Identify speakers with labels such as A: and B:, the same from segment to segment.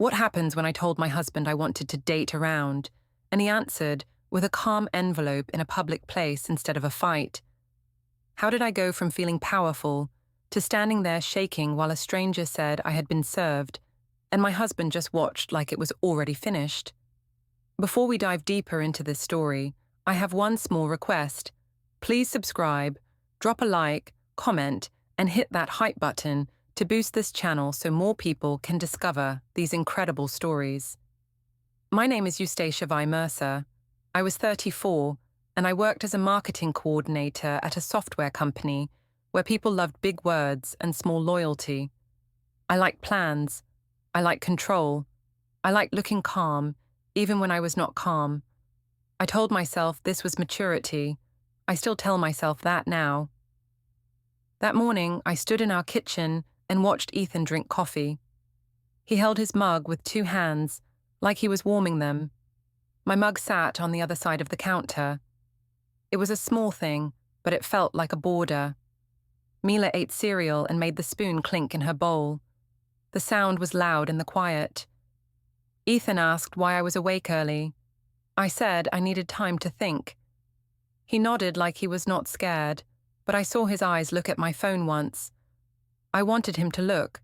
A: What happens when I told my husband I wanted to date around, and he answered with a calm envelope in a public place instead of a fight? How did I go from feeling powerful to standing there shaking while a stranger said I had been served, and my husband just watched like it was already finished? Before we dive deeper into this story, I have one small request. Please subscribe, drop a like, comment, and hit that hype button to boost this channel so more people can discover these incredible stories. My name is Eustacia Vye Mercer. I was 34, and I worked as a marketing coordinator at a software company where people loved big words and small loyalty. I like plans. I like control. I like looking calm, even when I was not calm. I told myself this was maturity. I still tell myself that now. That morning, I stood in our kitchen and watched Ethan drink coffee. He held his mug with two hands, like he was warming them. My mug sat on the other side of the counter. It was a small thing, but it felt like a border. Mila ate cereal and made the spoon clink in her bowl. The sound was loud in the quiet. Ethan asked why I was awake early. I said I needed time to think. He nodded like he was not scared, but I saw his eyes look at my phone once. I wanted him to look.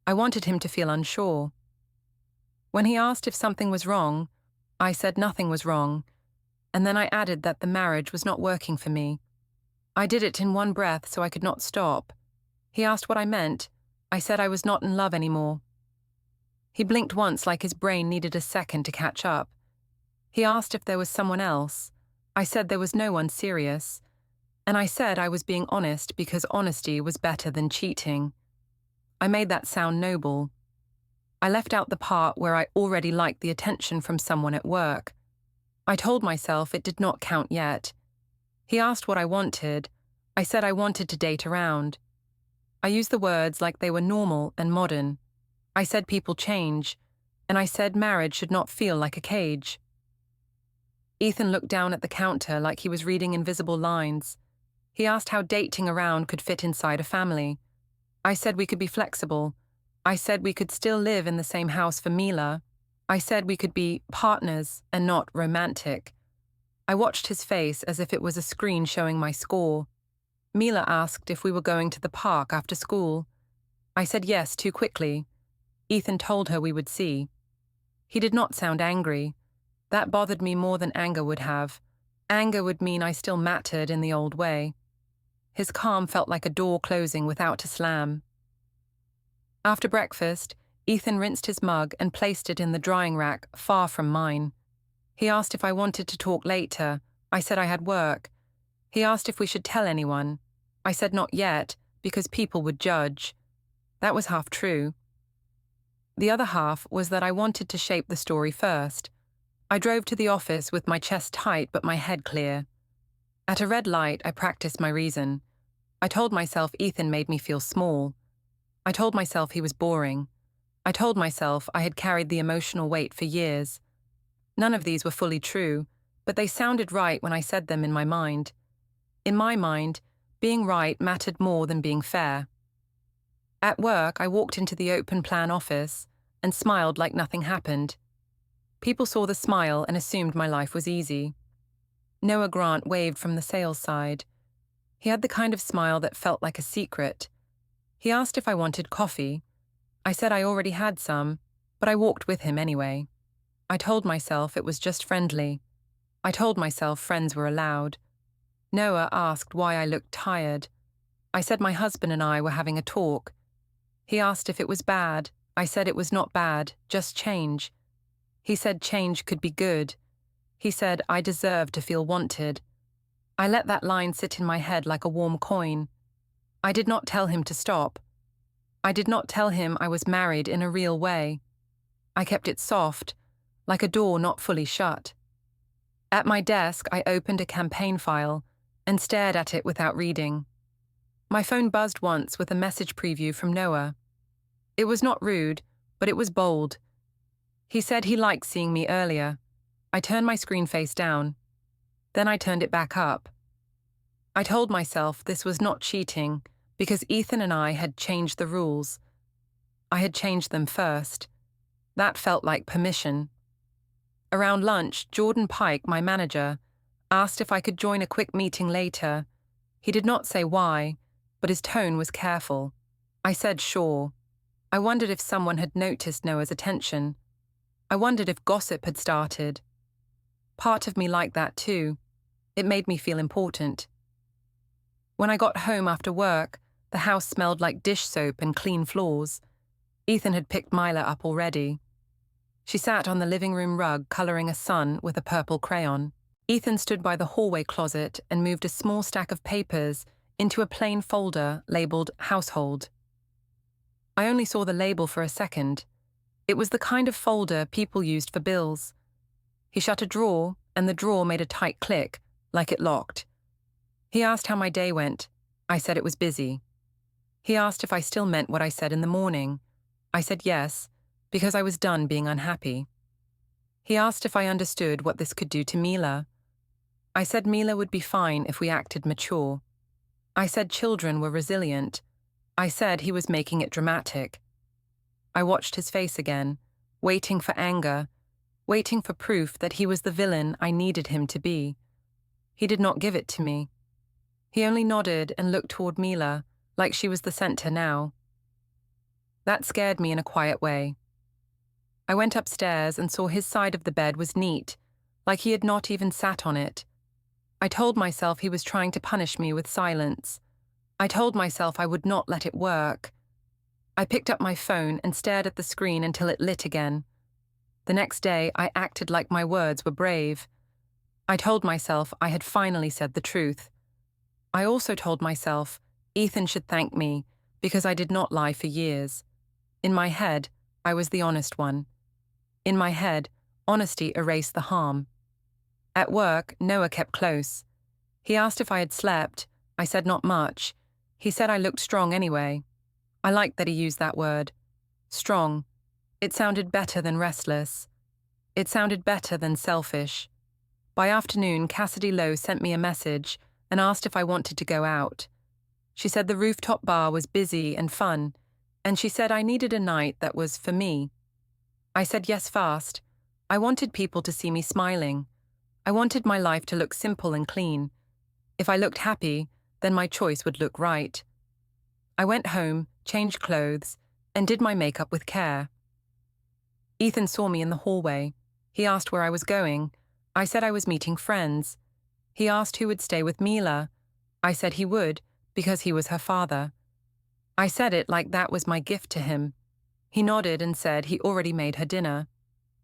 A: I wanted him to feel unsure. When he asked if something was wrong, I said nothing was wrong, and then I added that the marriage was not working for me. I did it in one breath so I could not stop. He asked what I meant. I said I was not in love anymore. He blinked once like his brain needed a second to catch up. He asked if there was someone else. I said there was no one serious. And I said I was being honest because honesty was better than cheating. I made that sound noble. I left out the part where I already liked the attention from someone at work. I told myself it did not count yet. He asked what I wanted. I said I wanted to date around. I used the words like they were normal and modern. I said people change, and I said marriage should not feel like a cage. Ethan looked down at the counter like he was reading invisible lines. He asked how dating around could fit inside a family. I said we could be flexible. I said we could still live in the same house for Mila. I said we could be partners and not romantic. I watched his face as if it was a screen showing my score. Mila asked if we were going to the park after school. I said yes too quickly. Ethan told her we would see. He did not sound angry. That bothered me more than anger would have. Anger would mean I still mattered in the old way. His calm felt like a door closing without a slam. After breakfast, Ethan rinsed his mug and placed it in the drying rack far from mine. He asked if I wanted to talk later. I said I had work. He asked if we should tell anyone. I said not yet, because people would judge. That was half true. The other half was that I wanted to shape the story first. I drove to the office with my chest tight but my head clear. At a red light, I practiced my reason. I told myself Ethan made me feel small. I told myself he was boring. I told myself I had carried the emotional weight for years. None of these were fully true, but they sounded right when I said them in my mind. In my mind, being right mattered more than being fair. At work, I walked into the open plan office and smiled like nothing happened. People saw the smile and assumed my life was easy. Noah Grant waved from the sales side. He had the kind of smile that felt like a secret. He asked if I wanted coffee. I said I already had some, but I walked with him anyway. I told myself it was just friendly. I told myself friends were allowed. Noah asked why I looked tired. I said my husband and I were having a talk. He asked if it was bad. I said it was not bad, just change. He said change could be good. He said I deserved to feel wanted. I let that line sit in my head like a warm coin. I did not tell him to stop. I did not tell him I was married in a real way. I kept it soft, like a door not fully shut. At my desk, I opened a campaign file and stared at it without reading. My phone buzzed once with a message preview from Noah. It was not rude, but it was bold. He said he liked seeing me earlier. I turned my screen face down. Then I turned it back up. I told myself this was not cheating because Ethan and I had changed the rules. I had changed them first. That felt like permission. Around lunch, Jordan Pike, my manager, asked if I could join a quick meeting later. He did not say why, but his tone was careful. I said sure. I wondered if someone had noticed Noah's attention. I wondered if gossip had started. Part of me liked that too. It made me feel important. When I got home after work, the house smelled like dish soap and clean floors. Ethan had picked Mila up already. She sat on the living room rug coloring a sun with a purple crayon. Ethan stood by the hallway closet and moved a small stack of papers into a plain folder labeled Household. I only saw the label for a second. It was the kind of folder people used for bills. He shut a drawer, and the drawer made a tight click, like it locked. He asked how my day went. I said it was busy. He asked if I still meant what I said in the morning. I said yes, because I was done being unhappy. He asked if I understood what this could do to Mila. I said Mila would be fine if we acted mature. I said children were resilient. I said he was making it dramatic. I watched his face again, waiting for anger, waiting for proof that he was the villain I needed him to be. He did not give it to me. He only nodded and looked toward Mila, like she was the center now. That scared me in a quiet way. I went upstairs and saw his side of the bed was neat, like he had not even sat on it. I told myself he was trying to punish me with silence. I told myself I would not let it work. I picked up my phone and stared at the screen until it lit again. The next day, I acted like my words were brave. I told myself I had finally said the truth. I also told myself Ethan should thank me because I did not lie for years. In my head, I was the honest one. In my head, honesty erased the harm. At work, Noah kept close. He asked if I had slept. I said not much. He said I looked strong anyway. I liked that he used that word. Strong. It sounded better than restless. It sounded better than selfish. By afternoon, Cassidy Lowe sent me a message and asked if I wanted to go out. She said the rooftop bar was busy and fun, and she said I needed a night that was for me. I said yes fast. I wanted people to see me smiling. I wanted my life to look simple and clean. If I looked happy, then my choice would look right. I went home, changed clothes, and did my makeup with care. Ethan saw me in the hallway. He asked where I was going. I said I was meeting friends. He asked who would stay with Mila. I said he would, because he was her father. I said it like that was my gift to him. He nodded and said he already made her dinner.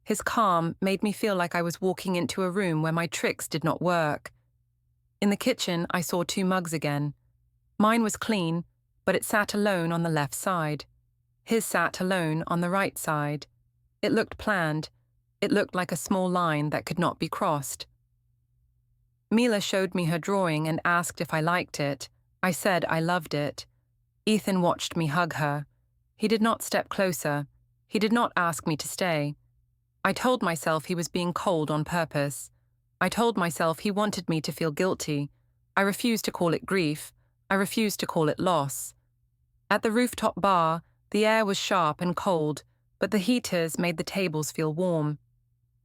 A: His calm made me feel like I was walking into a room where my tricks did not work. In the kitchen, I saw 2 mugs again. Mine was clean, but it sat alone on the left side. His sat alone on the right side. It looked planned. It looked like a small line that could not be crossed. Mila showed me her drawing and asked if I liked it. I said I loved it. Ethan watched me hug her. He did not step closer. He did not ask me to stay. I told myself he was being cold on purpose. I told myself he wanted me to feel guilty. I refused to call it grief. I refused to call it loss. At the rooftop bar, the air was sharp and cold, but the heaters made the tables feel warm.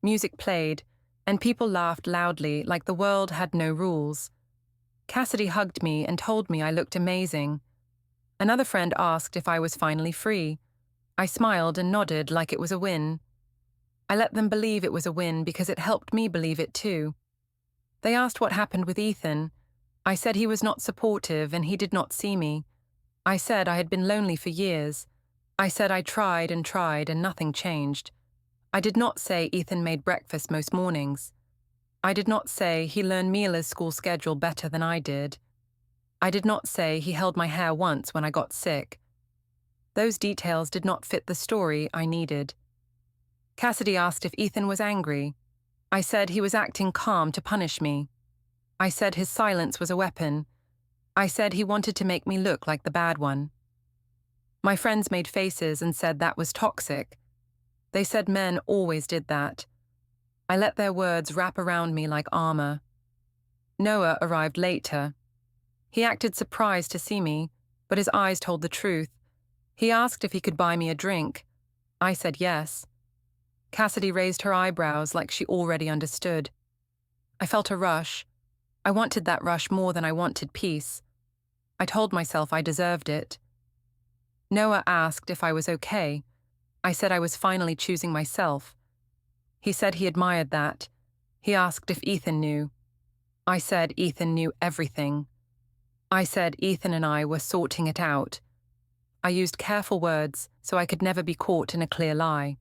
A: Music played, and people laughed loudly like the world had no rules. Cassidy hugged me and told me I looked amazing. Another friend asked if I was finally free. I smiled and nodded like it was a win. I let them believe it was a win because it helped me believe it too. They asked what happened with Ethan. I said he was not supportive and he did not see me. I said I had been lonely for years. I said I tried and nothing changed. I did not say Ethan made breakfast most mornings. I did not say he learned Mila's school schedule better than I did. I did not say he held my hair once when I got sick. Those details did not fit the story I needed. Cassidy asked if Ethan was angry. I said he was acting calm to punish me. I said his silence was a weapon. I said he wanted to make me look like the bad one. My friends made faces and said that was toxic. They said men always did that. I let their words wrap around me like armor. Noah arrived later. He acted surprised to see me, but his eyes told the truth. He asked if he could buy me a drink. I said yes. Cassidy raised her eyebrows like she already understood. I felt a rush. I wanted that rush more than I wanted peace. I told myself I deserved it. Noah asked if I was okay. I said I was finally choosing myself. He said he admired that. He asked if Ethan knew. I said Ethan knew everything. I said Ethan and I were sorting it out. I used careful words so I could never be caught in a clear lie.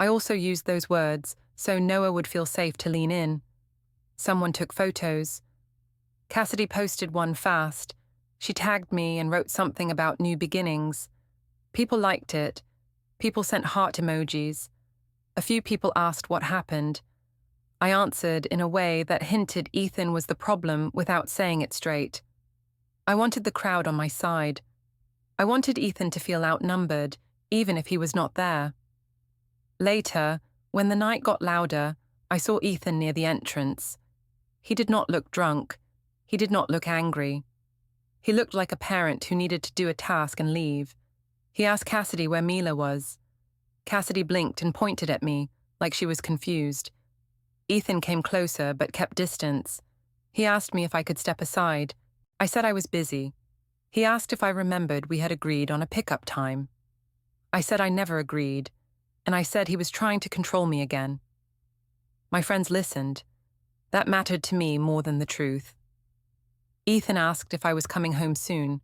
A: I also used those words so Noah would feel safe to lean in. Someone took photos. Cassidy posted one fast. She tagged me and wrote something about new beginnings. People liked it. People sent heart emojis. A few people asked what happened. I answered in a way that hinted Ethan was the problem without saying it straight. I wanted the crowd on my side. I wanted Ethan to feel outnumbered, even if he was not there. Later, when the night got louder, I saw Ethan near the entrance. He did not look drunk. He did not look angry. He looked like a parent who needed to do a task and leave. He asked Cassidy where Mila was. Cassidy blinked and pointed at me, like she was confused. Ethan came closer but kept distance. He asked me if I could step aside. I said I was busy. He asked if I remembered we had agreed on a pickup time. I said I never agreed, and I said he was trying to control me again. My friends listened. That mattered to me more than the truth. Ethan asked if I was coming home soon.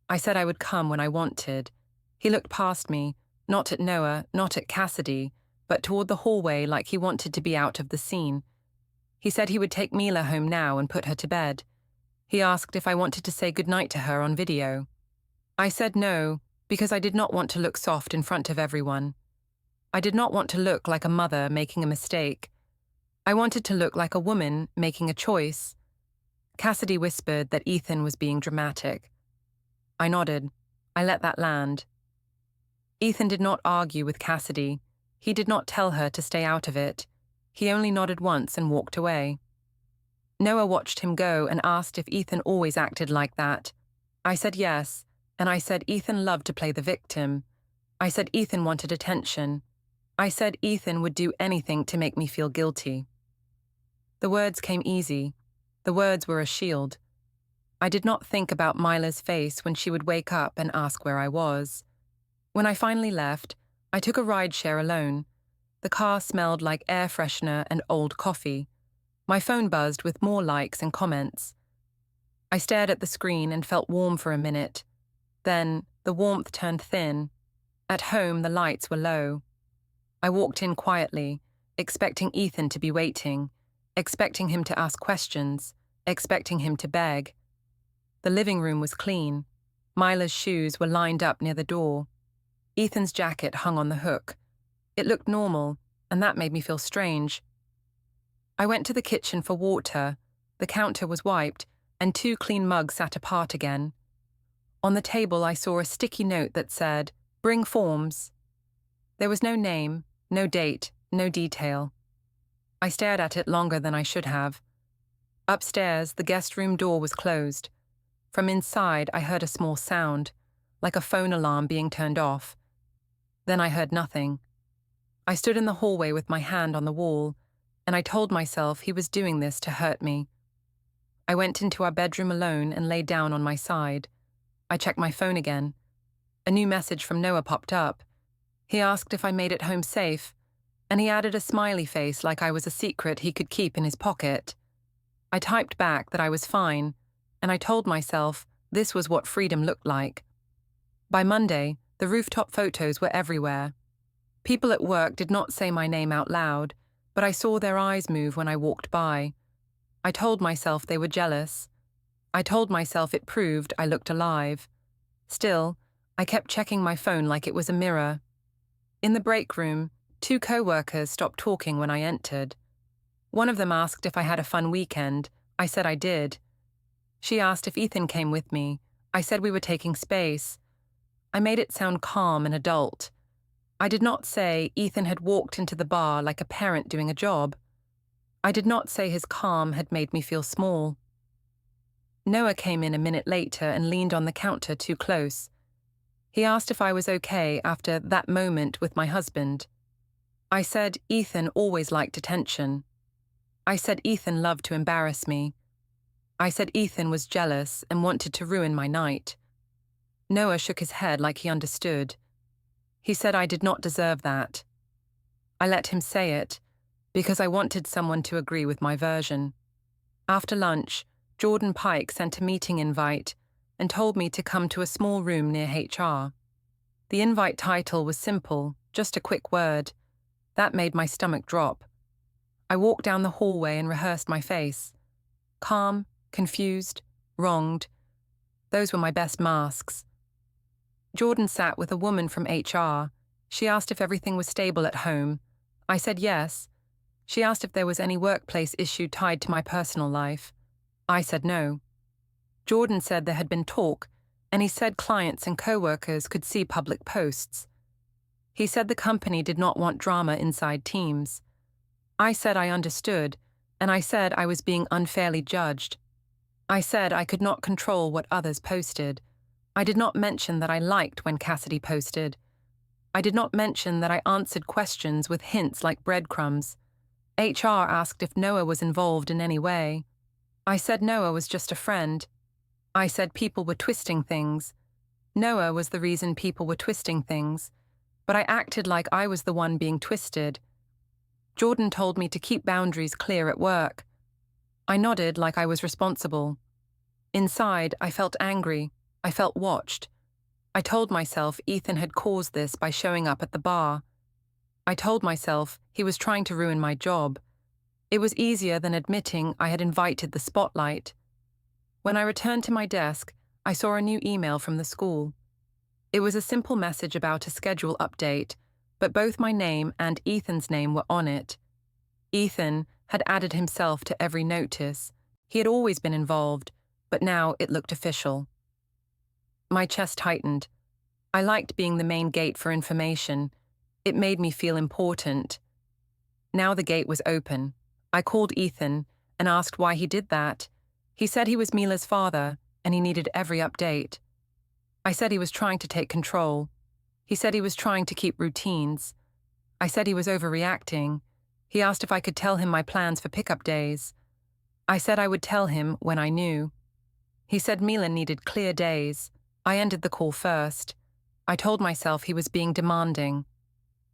A: I said I would come when I wanted. He looked past me, not at Noah, not at Cassidy, but toward the hallway like he wanted to be out of the scene. He said he would take Mila home now and put her to bed. He asked if I wanted to say goodnight to her on video. I said no, because I did not want to look soft in front of everyone. I did not want to look like a mother making a mistake. I wanted to look like a woman making a choice. Cassidy whispered that Ethan was being dramatic. I nodded. I let that land. Ethan did not argue with Cassidy. He did not tell her to stay out of it. He only nodded once and walked away. Noah watched him go and asked if Ethan always acted like that. I said yes, and I said Ethan loved to play the victim. I said Ethan wanted attention. I said Ethan would do anything to make me feel guilty. The words came easy. The words were a shield. I did not think about Mila's face when she would wake up and ask where I was. When I finally left, I took a rideshare alone. The car smelled like air freshener and old coffee. My phone buzzed with more likes and comments. I stared at the screen and felt warm for a minute. Then, the warmth turned thin. At home, the lights were low. I walked in quietly, expecting Ethan to be waiting, expecting him to ask questions, expecting him to beg. The living room was clean. Mila's shoes were lined up near the door. Ethan's jacket hung on the hook. It looked normal, and that made me feel strange. I went to the kitchen for water. The counter was wiped, and 2 clean mugs sat apart again. On the table I saw a sticky note that said, "Bring forms." There was no name, no date, no detail. I stared at it longer than I should have. Upstairs, the guest room door was closed. From inside, I heard a small sound, like a phone alarm being turned off. Then I heard nothing. I stood in the hallway with my hand on the wall, and I told myself he was doing this to hurt me. I went into our bedroom alone and lay down on my side. I checked my phone again. A new message from Noah popped up. He asked if I made it home safe, and he added a smiley face like I was a secret he could keep in his pocket. I typed back that I was fine, and I told myself this was what freedom looked like. By Monday, the rooftop photos were everywhere. People at work did not say my name out loud, but I saw their eyes move when I walked by. I told myself they were jealous. I told myself it proved I looked alive. Still, I kept checking my phone like it was a mirror. In the break room, 2 coworkers stopped talking when I entered. One of them asked if I had a fun weekend. I said I did. She asked if Ethan came with me. I said we were taking space. I made it sound calm and adult. I did not say Ethan had walked into the bar like a parent doing a job. I did not say his calm had made me feel small. Noah came in a minute later and leaned on the counter too close. He asked if I was okay after that moment with my husband. I said Ethan always liked attention. I said Ethan loved to embarrass me. I said Ethan was jealous and wanted to ruin my night. Noah shook his head like he understood. He said I did not deserve that. I let him say it, because I wanted someone to agree with my version. After lunch, Jordan Pike sent a meeting invite and told me to come to a small room near HR. The invite title was simple, just a quick word. That made my stomach drop. I walked down the hallway and rehearsed my face. Calm, confused, wronged. Those were my best masks. Jordan sat with a woman from HR. She asked if everything was stable at home. I said yes. She asked if there was any workplace issue tied to my personal life. I said no. Jordan said there had been talk, and he said clients and coworkers could see public posts. He said the company did not want drama inside teams. I said I understood, and I said I was being unfairly judged. I said I could not control what others posted. I did not mention that I liked when Cassidy posted. I did not mention that I answered questions with hints like breadcrumbs. HR asked if Noah was involved in any way. I said Noah was just a friend. I said people were twisting things. Noah was the reason people were twisting things, but I acted like I was the one being twisted. Jordan told me to keep boundaries clear at work. I nodded like I was responsible. Inside, I felt angry. I felt watched. I told myself Ethan had caused this by showing up at the bar. I told myself he was trying to ruin my job. It was easier than admitting I had invited the spotlight. When I returned to my desk, I saw a new email from the school. It was a simple message about a schedule update, but both my name and Ethan's name were on it. Ethan had added himself to every notice. He had always been involved, but now it looked official. My chest tightened. I liked being the main gate for information. It made me feel important. Now the gate was open. I called Ethan and asked why he did that. He said he was Mila's father and he needed every update. I said he was trying to take control. He said he was trying to keep routines. I said he was overreacting. He asked if I could tell him my plans for pickup days. I said I would tell him when I knew. He said Mila needed clear days. I ended the call first. I told myself he was being demanding.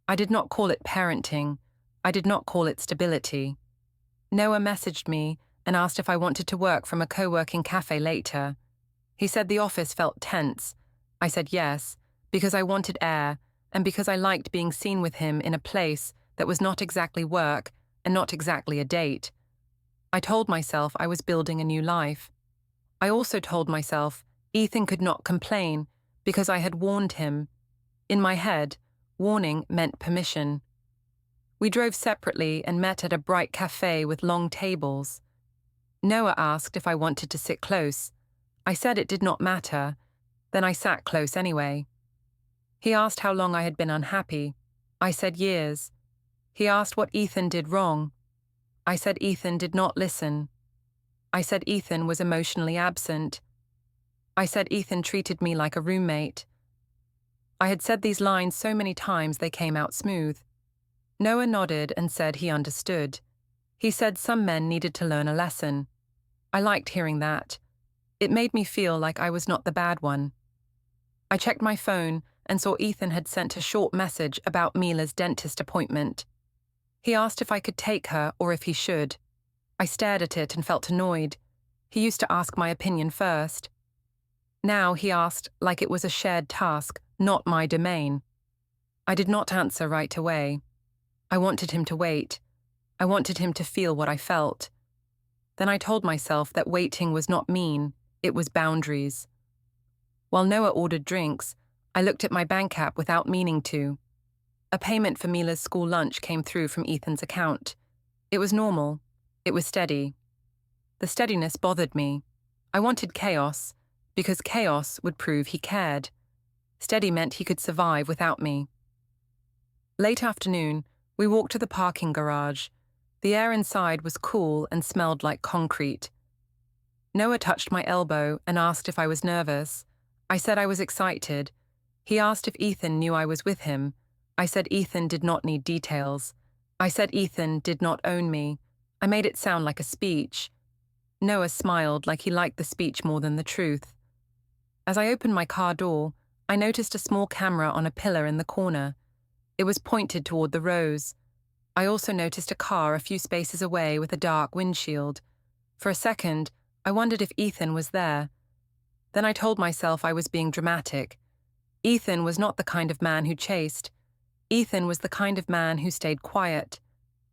A: I did not call it parenting. I did not call it stability. Noah messaged me and asked if I wanted to work from a co-working cafe later. He said the office felt tense. I said yes, because I wanted air and because I liked being seen with him in a place that was not exactly work and not exactly a date. I told myself I was building a new life. I also told myself Ethan could not complain because I had warned him. In my head, warning meant permission. We drove separately and met at a bright cafe with long tables. Noah asked if I wanted to sit close. I said it did not matter. Then I sat close anyway. He asked how long I had been unhappy. I said years. He asked what Ethan did wrong. I said Ethan did not listen. I said Ethan was emotionally absent. I said Ethan treated me like a roommate. I had said these lines so many times they came out smooth. Noah nodded and said he understood. He said some men needed to learn a lesson. I liked hearing that. It made me feel like I was not the bad one. I checked my phone and saw Ethan had sent a short message about Mila's dentist appointment. He asked if I could take her or if he should. I stared at it and felt annoyed. He used to ask my opinion first. Now he asked like it was a shared task, not my domain. I did not answer right away. I wanted him to wait. I wanted him to feel what I felt. Then I told myself that waiting was not mean, it was boundaries. While Noah ordered drinks, I looked at my bank app without meaning to. A payment for Mila's school lunch came through from Ethan's account. It was normal. It was steady. The steadiness bothered me. I wanted chaos, because chaos would prove he cared. Steady meant he could survive without me. Late afternoon, we walked to the parking garage. The air inside was cool and smelled like concrete. Noah touched my elbow and asked if I was nervous. I said I was excited. He asked if Ethan knew I was with him. I said Ethan did not need details. I said Ethan did not own me. I made it sound like a speech. Noah smiled like he liked the speech more than the truth. As I opened my car door, I noticed a small camera on a pillar in the corner. It was pointed toward the rows. I also noticed a car a few spaces away with a dark windshield. For a second, I wondered if Ethan was there. Then I told myself I was being dramatic. Ethan was not the kind of man who chased. Ethan was the kind of man who stayed quiet.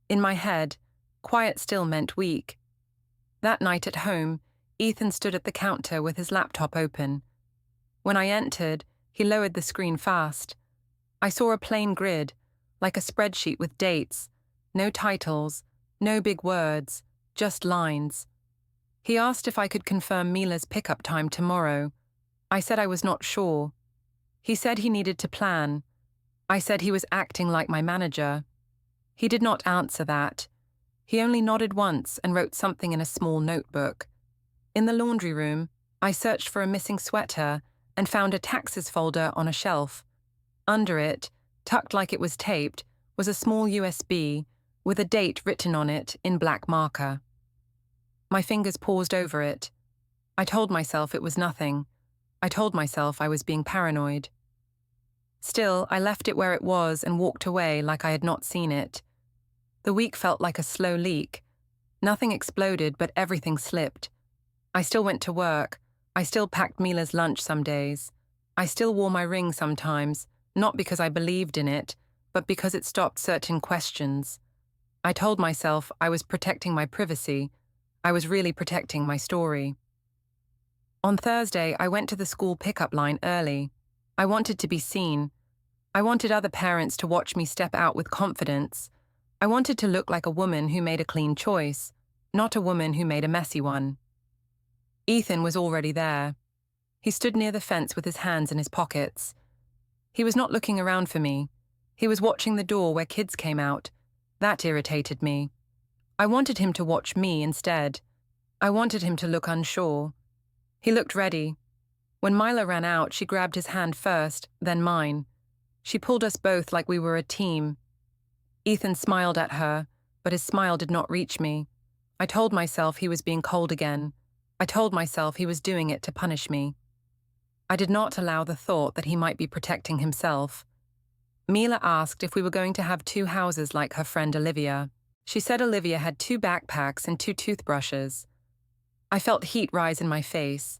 A: In my head, quiet still meant weak. That night at home, Ethan stood at the counter with his laptop open. When I entered, he lowered the screen fast. I saw a plain grid, like a spreadsheet with dates, no titles, no big words, just lines. He asked if I could confirm Mila's pickup time tomorrow. I said I was not sure. He said he needed to plan. I said he was acting like my manager. He did not answer that. He only nodded once and wrote something in a small notebook. In the laundry room, I searched for a missing sweater and found a taxes folder on a shelf. Under it, tucked like it was taped, was a small USB with a date written on it in black marker. My fingers paused over it. I told myself it was nothing. I told myself I was being paranoid. Still, I left it where it was and walked away like I had not seen it. The week felt like a slow leak. Nothing exploded, but everything slipped. I still went to work. I still packed Mila's lunch some days. I still wore my ring sometimes, not because I believed in it, but because it stopped certain questions. I told myself I was protecting my privacy. I was really protecting my story. On Thursday, I went to the school pickup line early. I wanted to be seen. I wanted other parents to watch me step out with confidence. I wanted to look like a woman who made a clean choice, not a woman who made a messy one. Ethan was already there. He stood near the fence with his hands in his pockets. He was not looking around for me. He was watching the door where kids came out. That irritated me. I wanted him to watch me instead. I wanted him to look unsure. He looked ready. When Mila ran out, she grabbed his hand first, then mine. She pulled us both like we were a team. Ethan smiled at her, but his smile did not reach me. I told myself he was being cold again. I told myself he was doing it to punish me. I did not allow the thought that he might be protecting himself. Mila asked if we were going to have 2 houses like her friend Olivia. She said Olivia had 2 backpacks and 2 toothbrushes. I felt heat rise in my face.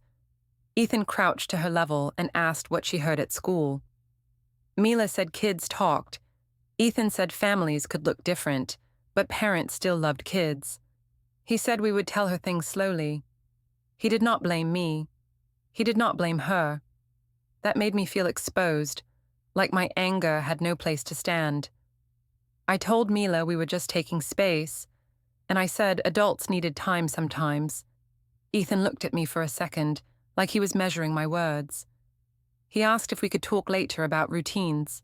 A: Ethan crouched to her level and asked what she heard at school. Mila said kids talked. Ethan said families could look different, but parents still loved kids. He said we would tell her things slowly. He did not blame me. He did not blame her. That made me feel exposed, like my anger had no place to stand. I told Mila we were just taking space, and I said adults needed time sometimes. Ethan looked at me for a second, like he was measuring my words. He asked if we could talk later about routines.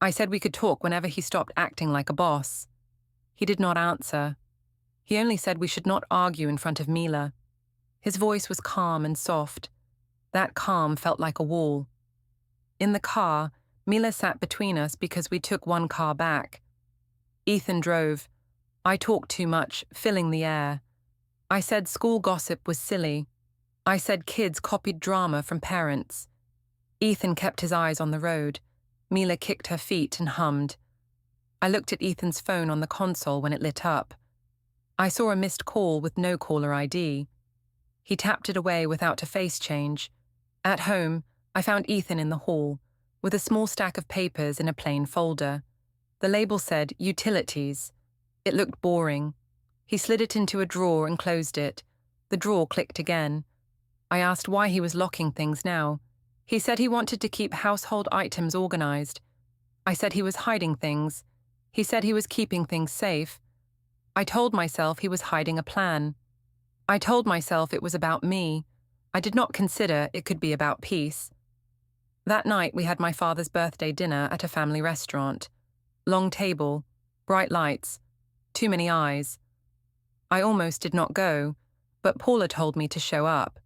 A: I said we could talk whenever he stopped acting like a boss. He did not answer. He only said we should not argue in front of Mila. His voice was calm and soft. That calm felt like a wall. In the car, Mila sat between us because we took 1 car back. Ethan drove. I talked too much, filling the air. I said school gossip was silly. I said kids copied drama from parents. Ethan kept his eyes on the road. Mila kicked her feet and hummed. I looked at Ethan's phone on the console when it lit up. I saw a missed call with no caller ID. He tapped it away without a face change. At home, I found Ethan in the hall, with a small stack of papers in a plain folder. The label said, Utilities. It looked boring. He slid it into a drawer and closed it. The drawer clicked again. I asked why he was locking things now. He said he wanted to keep household items organized. I said he was hiding things. He said he was keeping things safe. I told myself he was hiding a plan. I told myself it was about me. I did not consider it could be about peace. That night we had my father's birthday dinner at a family restaurant. Long table, bright lights, too many eyes. I almost did not go, but Paula told me to show up.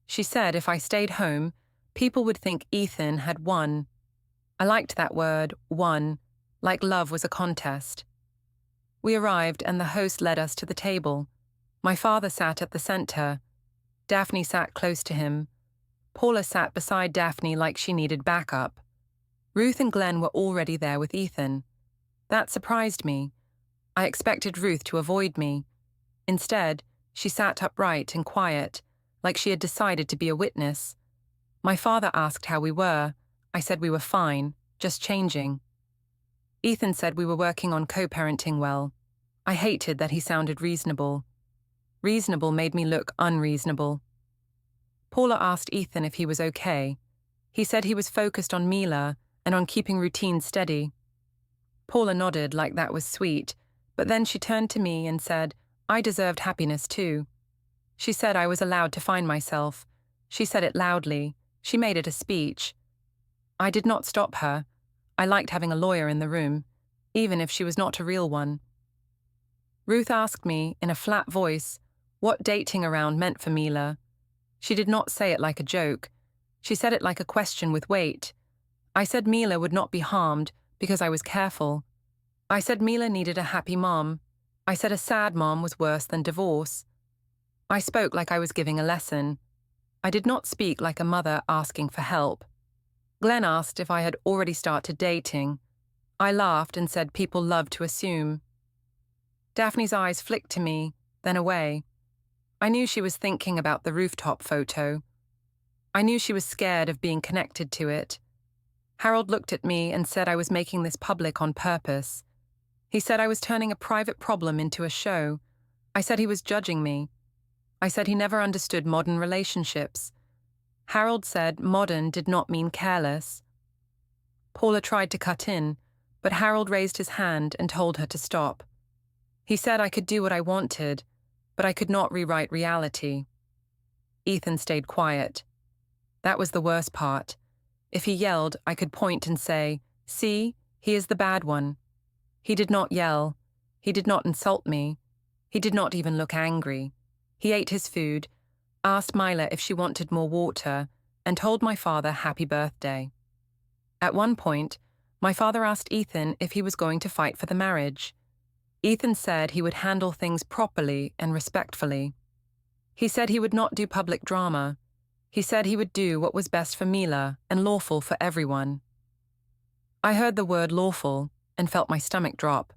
A: She said if I stayed home, people would think Ethan had won. I liked that word, won, like love was a contest. We arrived and the host led us to the table. My father sat at the center. Daphne sat close to him. Paula sat beside Daphne like she needed backup. Ruth and Glenn were already there with Ethan. That surprised me. I expected Ruth to avoid me. Instead, she sat upright and quiet, like she had decided to be a witness. My father asked how we were. I said we were fine, just changing. Ethan said we were working on co-parenting well. I hated that he sounded reasonable. Reasonable made me look unreasonable. Paula asked Ethan if he was okay. He said he was focused on Mila and on keeping routine steady. Paula nodded like that was sweet, but then she turned to me and said I deserved happiness too. She said I was allowed to find myself. She said it loudly. She made it a speech. I did not stop her. I liked having a lawyer in the room, even if she was not a real one. Ruth asked me, in a flat voice, what dating around meant for Mila. She did not say it like a joke. She said it like a question with weight. I said Mila would not be harmed because I was careful. I said Mila needed a happy mom. I said a sad mom was worse than divorce. I spoke like I was giving a lesson. I did not speak like a mother asking for help. Glenn asked if I had already started dating. I laughed and said people love to assume. Daphne's eyes flicked to me, then away. I knew she was thinking about the rooftop photo. I knew she was scared of being connected to it. Harold looked at me and said I was making this public on purpose. He said I was turning a private problem into a show. I said he was judging me. I said he never understood modern relationships. Harold said modern did not mean careless. Paula tried to cut in, but Harold raised his hand and told her to stop. He said I could do what I wanted, but I could not rewrite reality. Ethan stayed quiet. That was the worst part. If he yelled, I could point and say, "See, he is the bad one." He did not yell. He did not insult me. He did not even look angry. He ate his food, asked Mila if she wanted more water, and told my father happy birthday. At one point, my father asked Ethan if he was going to fight for the marriage. Ethan said he would handle things properly and respectfully. He said he would not do public drama. He said he would do what was best for Mila and lawful for everyone. I heard the word lawful and felt my stomach drop.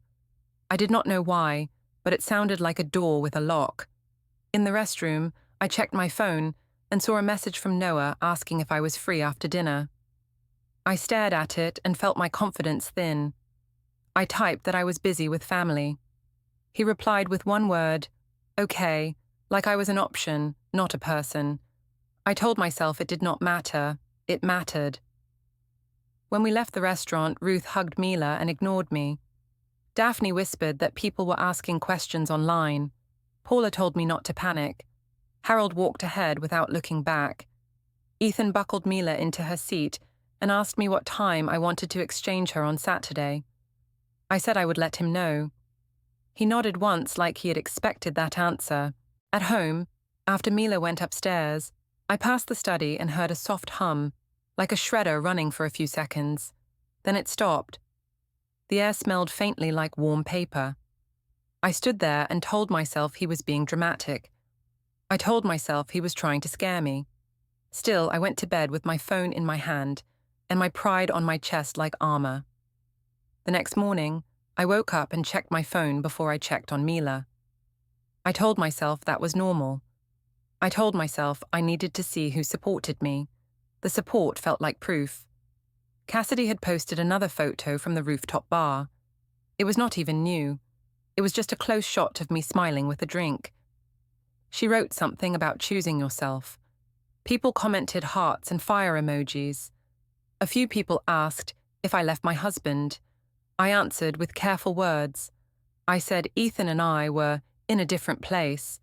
A: I did not know why, but it sounded like a door with a lock. In the restroom, I checked my phone and saw a message from Noah asking if I was free after dinner. I stared at it and felt my confidence thin. I typed that I was busy with family. He replied with one word, "Okay," like I was an option, not a person. I told myself it did not matter. It mattered. When we left the restaurant, Ruth hugged Mila and ignored me. Daphne whispered that people were asking questions online. Paula told me not to panic. Harold walked ahead without looking back. Ethan buckled Mila into her seat and asked me what time I wanted to exchange her on Saturday. I said I would let him know. He nodded once like he had expected that answer. At home, after Mila went upstairs, I passed the study and heard a soft hum, like a shredder running for a few seconds. Then it stopped. The air smelled faintly like warm paper. I stood there and told myself he was being dramatic. I told myself he was trying to scare me. Still, I went to bed with my phone in my hand and my pride on my chest like armor. The next morning, I woke up and checked my phone before I checked on Mila. I told myself that was normal. I told myself I needed to see who supported me. The support felt like proof. Cassidy had posted another photo from the rooftop bar. It was not even new. It was just a close shot of me smiling with a drink. She wrote something about choosing yourself. People commented hearts and fire emojis. A few people asked if I left my husband. I answered with careful words. I said Ethan and I were in a different place.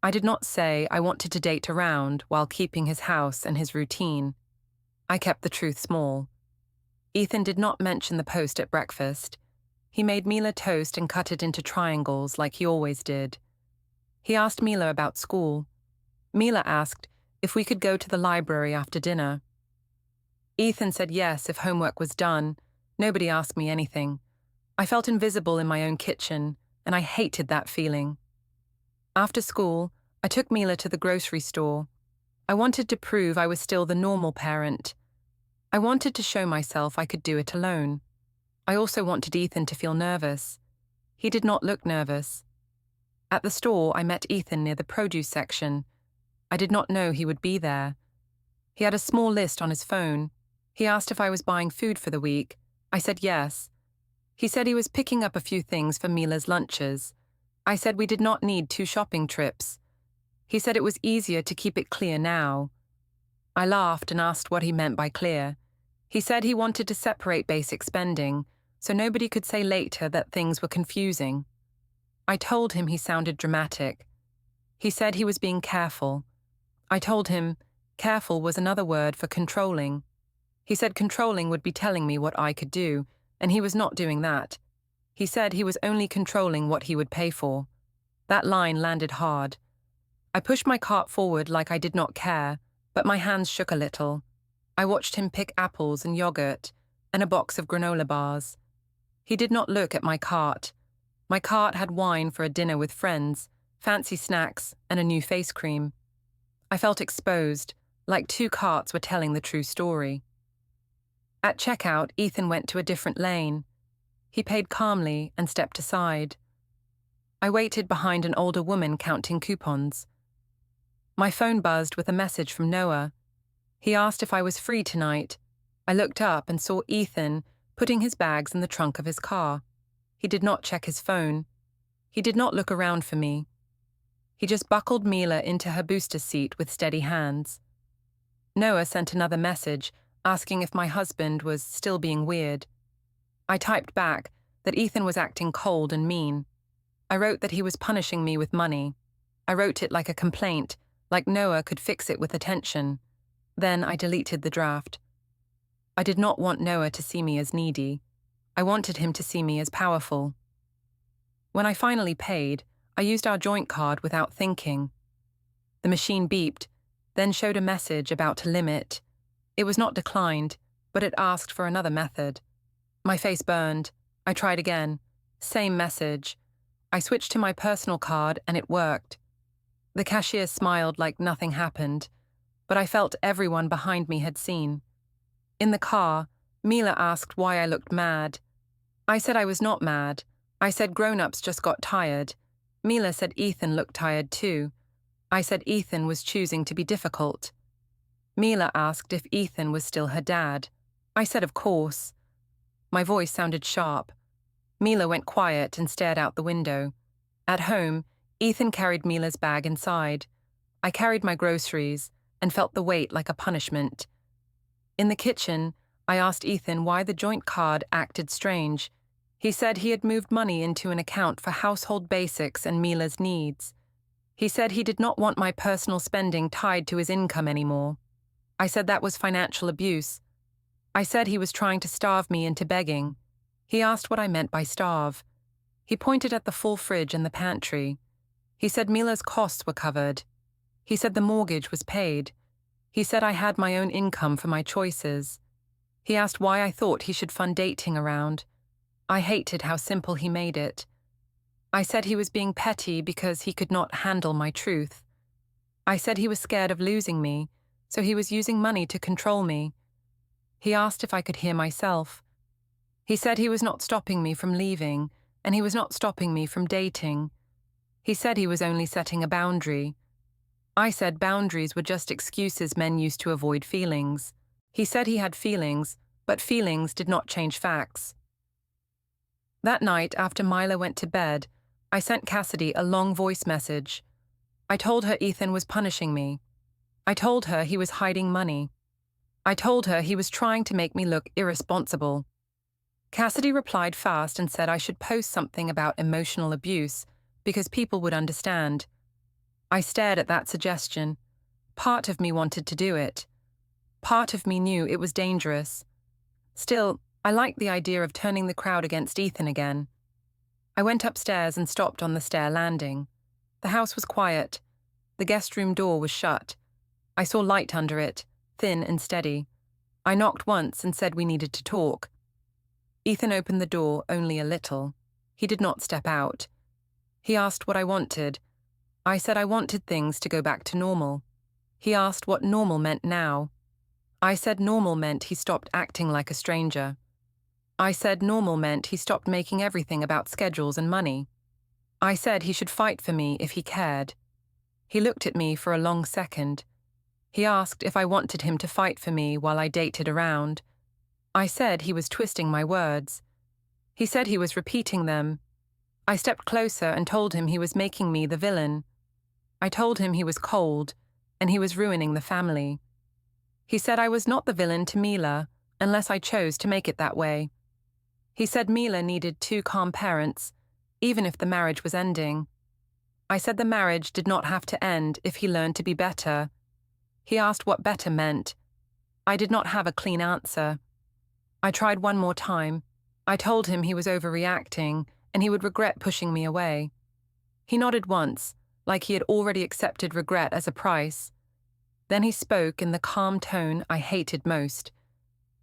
A: I did not say I wanted to date around while keeping his house and his routine. I kept the truth small. Ethan did not mention the post at breakfast. He made Mila toast and cut it into triangles like he always did. He asked Mila about school. Mila asked if we could go to the library after dinner. Ethan said yes if homework was done. Nobody asked me anything. I felt invisible in my own kitchen, and I hated that feeling. After school, I took Mila to the grocery store. I wanted to prove I was still the normal parent. I wanted to show myself I could do it alone. I also wanted Ethan to feel nervous. He did not look nervous. At the store, I met Ethan near the produce section. I did not know he would be there. He had a small list on his phone. He asked if I was buying food for the week. I said yes. He said he was picking up a few things for Mila's lunches. I said we did not need 2 shopping trips. He said it was easier to keep it clear now. I laughed and asked what he meant by clear. He said he wanted to separate basic spending, so nobody could say later that things were confusing. I told him he sounded dramatic. He said he was being careful. I told him careful was another word for controlling. He said controlling would be telling me what I could do, and he was not doing that. He said he was only controlling what he would pay for. That line landed hard. I pushed my cart forward like I did not care, but my hands shook a little. I watched him pick apples and yogurt and a box of granola bars. He did not look at my cart. My cart had wine for a dinner with friends, fancy snacks, and a new face cream. I felt exposed, like 2 carts were telling the true story. At checkout, Ethan went to a different lane. He paid calmly and stepped aside. I waited behind an older woman counting coupons. My phone buzzed with a message from Noah. He asked if I was free tonight. I looked up and saw Ethan putting his bags in the trunk of his car. He did not check his phone. He did not look around for me. He just buckled Mila into her booster seat with steady hands. Noah sent another message asking if my husband was still being weird. I typed back that Ethan was acting cold and mean. I wrote that he was punishing me with money. I wrote it like a complaint, like Noah could fix it with attention. Then I deleted the draft. I did not want Noah to see me as needy. I wanted him to see me as powerful. When I finally paid, I used our joint card without thinking. The machine beeped, then showed a message about a limit. It was not declined, but it asked for another method. My face burned. I tried again. Same message. I switched to my personal card and it worked. The cashier smiled like nothing happened, but I felt everyone behind me had seen. In the car, Mila asked why I looked mad. I said I was not mad. I said grown-ups just got tired. Mila said Ethan looked tired too. I said Ethan was choosing to be difficult. Mila asked if Ethan was still her dad. I said of course. My voice sounded sharp. Mila went quiet and stared out the window. At home, Ethan carried Mila's bag inside. I carried my groceries and felt the weight like a punishment. In the kitchen, I asked Ethan why the joint card acted strange. He said he had moved money into an account for household basics and Mila's needs. He said he did not want my personal spending tied to his income anymore. I said that was financial abuse. I said he was trying to starve me into begging. He asked what I meant by starve. He pointed at the full fridge and the pantry. He said Mila's costs were covered. He said the mortgage was paid. He said I had my own income for my choices. He asked why I thought he should fund dating around. I hated how simple he made it. I said he was being petty because he could not handle my truth. I said he was scared of losing me, so he was using money to control me. He asked if I could hear myself. He said he was not stopping me from leaving, and he was not stopping me from dating. He said he was only setting a boundary. I said boundaries were just excuses men used to avoid feelings. He said he had feelings, but feelings did not change facts. That night, after Mila went to bed, I sent Cassidy a long voice message. I told her Ethan was punishing me. I told her he was hiding money. I told her he was trying to make me look irresponsible. Cassidy replied fast and said I should post something about emotional abuse because people would understand. I stared at that suggestion. Part of me wanted to do it. Part of me knew it was dangerous. Still, I liked the idea of turning the crowd against Ethan again. I went upstairs and stopped on the stair landing. The house was quiet. The guest room door was shut. I saw light under it, thin and steady. I knocked once and said we needed to talk. Ethan opened the door only a little. He did not step out. He asked what I wanted. I said I wanted things to go back to normal. He asked what normal meant now. I said normal meant he stopped acting like a stranger. I said normal meant he stopped making everything about schedules and money. I said he should fight for me if he cared. He looked at me for a long second. He asked if I wanted him to fight for me while I dated around. I said he was twisting my words. He said he was repeating them. I stepped closer and told him he was making me the villain. I told him he was cold, and he was ruining the family. He said I was not the villain to Mila, unless I chose to make it that way. He said Mila needed 2 calm parents, even if the marriage was ending. I said the marriage did not have to end if he learned to be better. He asked what better meant. I did not have a clean answer. I tried one more time. I told him he was overreacting and he would regret pushing me away. He nodded once, like he had already accepted regret as a price. Then he spoke in the calm tone I hated most.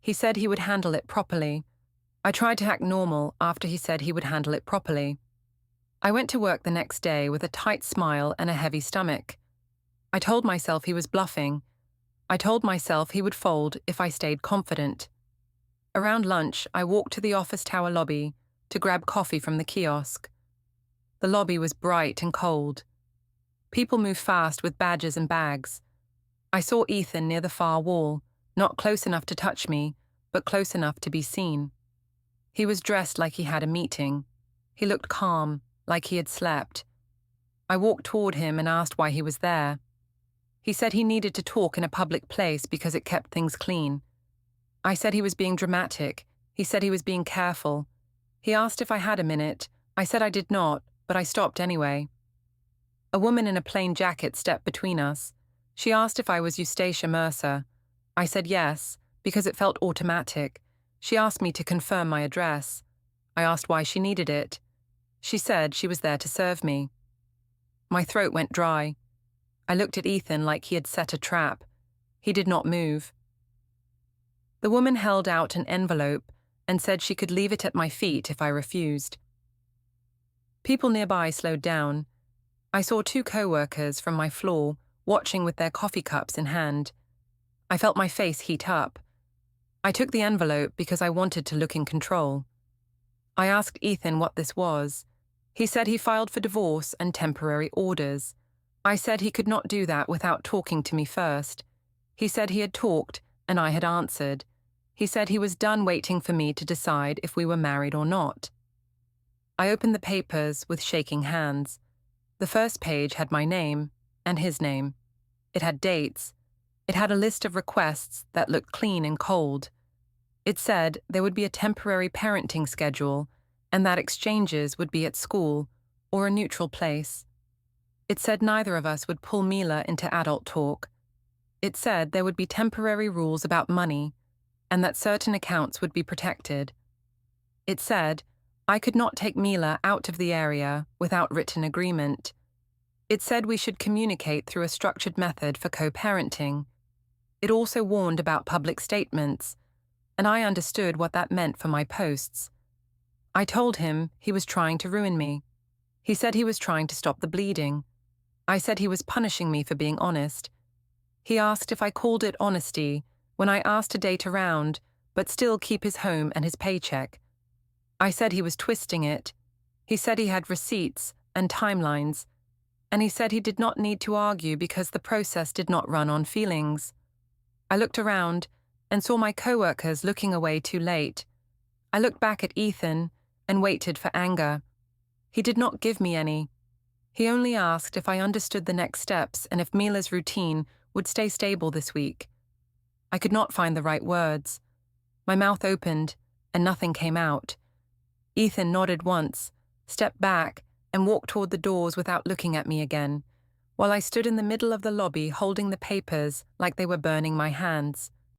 A: He said he would handle it properly. I tried to act normal after he said he would handle it properly. I went to work the next day with a tight smile and a heavy stomach. I told myself he was bluffing. I told myself he would fold if I stayed confident. Around lunch, I walked to the office tower lobby to grab coffee from the kiosk. The lobby was bright and cold. People moved fast with badges and bags. I saw Ethan near the far wall, not close enough to touch me, but close enough to be seen. He was dressed like he had a meeting. He looked calm, like he had slept. I walked toward him and asked why he was there. He said he needed to talk in a public place because it kept things clean. I said he was being dramatic. He said he was being careful. He asked if I had a minute. I said I did not, but I stopped anyway. A woman in a plain jacket stepped between us. She asked if I was Eustacia Mercer. I said yes, because it felt automatic. She asked me to confirm my address. I asked why she needed it. She said she was there to serve me. My throat went dry. I looked at Ethan like he had set a trap. He did not move. The woman held out an envelope and said she could leave it at my feet if I refused. People nearby slowed down. I saw 2 coworkers from my floor watching with their coffee cups in hand. I felt my face heat up. I took the envelope because I wanted to look in control. I asked Ethan what this was. He said he filed for divorce and temporary orders. I said he could not do that without talking to me first. He said he had talked and I had answered. He said he was done waiting for me to decide if we were married or not. I opened the papers with shaking hands. The first page had my name and his name. It had dates. It had a list of requests that looked clean and cold. It said there would be a temporary parenting schedule and that exchanges would be at school or a neutral place. It said neither of us would pull Mila into adult talk. It said there would be temporary rules about money and that certain accounts would be protected. It said I could not take Mila out of the area without written agreement. It said we should communicate through a structured method for co-parenting. It also warned about public statements, and I understood what that meant for my posts. I told him he was trying to ruin me. He said he was trying to stop the bleeding. I said he was punishing me for being honest. He asked if I called it honesty when I asked to date around, but still keep his home and his paycheck. I said he was twisting it. He said he had receipts and timelines, and he said he did not need to argue because the process did not run on feelings. I looked around and saw my coworkers looking away too late. I looked back at Ethan and waited for anger. He did not give me any. He only asked if I understood the next steps and if Mila's routine would stay stable this week. I could not find the right words. My mouth opened and nothing came out. Ethan nodded once, stepped back, and walked toward the doors without looking at me again, while I stood in the middle of the lobby holding the papers like they were burning my hands.